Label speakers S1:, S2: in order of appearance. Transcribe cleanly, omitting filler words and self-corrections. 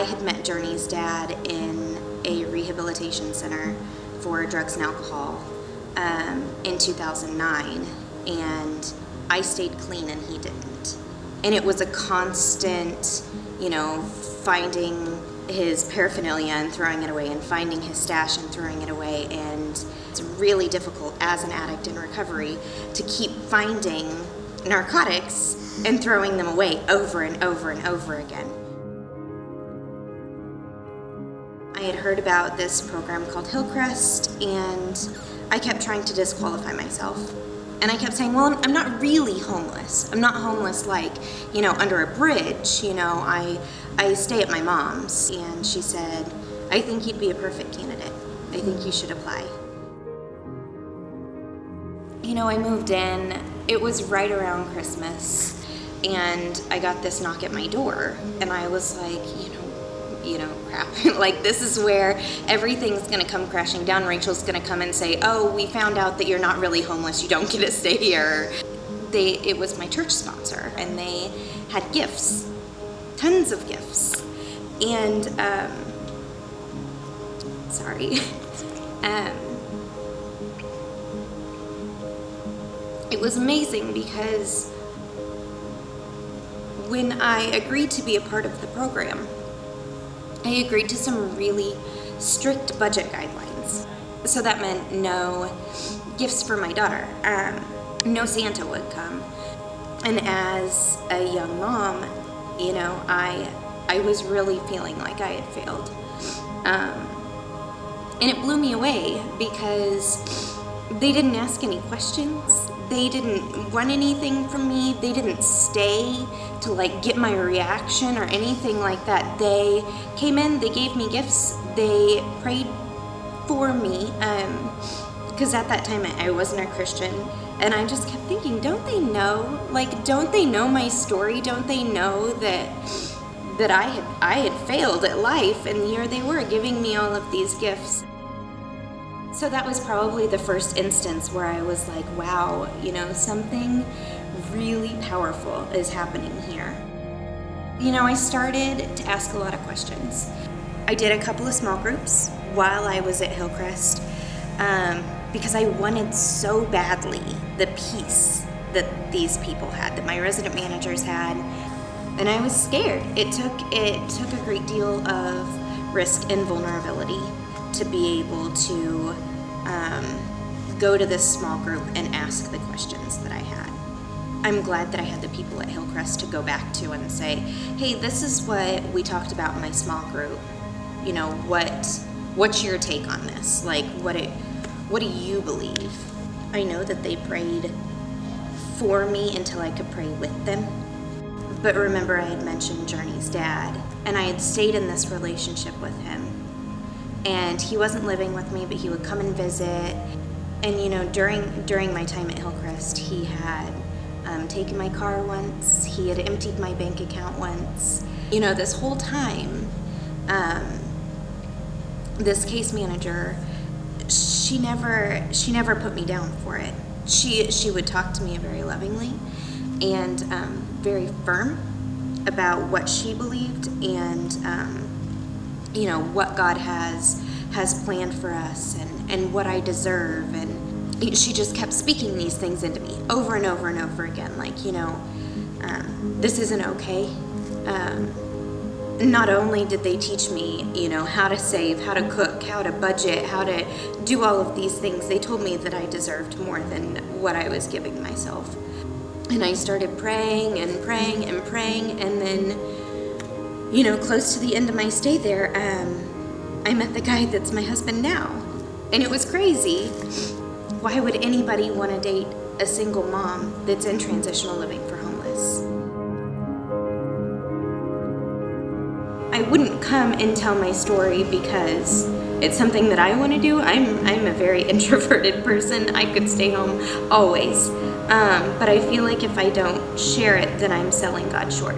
S1: I had met Journey's dad in a rehabilitation center for drugs and alcohol in 2009, and I stayed clean and he didn't. And it was a constant, finding his paraphernalia and throwing it away, and finding his stash and throwing it away. And it's really difficult as an addict in recovery to keep finding narcotics and throwing them away over and over and over again. I had heard about this program called Hillcrest, and I kept trying to disqualify myself. And I kept saying, well, I'm not really homeless. I'm not homeless like, under a bridge. I stay at my mom's. And she said, I think you'd be a perfect candidate. I think you should apply. I moved in. It was right around Christmas. And I got this knock at my door. And I was like, crap. Like, this is where everything's going to come crashing down. Rachel's going to come and say, oh, we found out that you're not really homeless. You don't get to stay here. It was my church sponsor, and they had gifts, tons of gifts. And, it was amazing because when I agreed to be a part of the program, I agreed to some really strict budget guidelines. So that meant no gifts for my daughter. No Santa would come. And as a young mom, I was really feeling like I had failed. And it blew me away because they didn't ask any questions. They didn't want anything from me. They didn't stay to get my reaction or anything like that. They came in, they gave me gifts, they prayed for me, because at that time I wasn't a Christian, and I just kept thinking, don't they know? Don't they know my story? Don't they know that I had failed at life? And here they were giving me all of these gifts. So that was probably the first instance where I was like, wow, something really powerful is happening here. I started to ask a lot of questions. I did a couple of small groups while I was at Hillcrest because I wanted so badly the peace that these people had, that my resident managers had, and I was scared. It took a great deal of risk and vulnerability to be able to go to this small group and ask the questions that I had. I'm glad that I had the people at Hillcrest to go back to and say, hey, this is what we talked about in my small group. What's your take on this? What do you believe? I know that they prayed for me until I could pray with them. But remember, I had mentioned Journey's dad, and I had stayed in this relationship with him. And he wasn't living with me, but he would come and visit. And during my time at Hillcrest, he had taken my car once. He had emptied my bank account once. This whole time, this case manager, she never put me down for it. She would talk to me very lovingly and very firm about what she believed and what God has planned for us and what I deserve. And she just kept speaking these things into me over and over and over again, this isn't okay. Not only did they teach me, how to save, how to cook, how to budget, how to do all of these things, they told me that I deserved more than what I was giving myself. And I started praying and praying and praying, and then, close to the end of my stay there, I met the guy that's my husband now. And it was crazy. Why would anybody want to date a single mom that's in transitional living for homeless? I wouldn't come and tell my story because it's something that I want to do. I'm a very introverted person. I could stay home always. But I feel like if I don't share it, then I'm selling God short.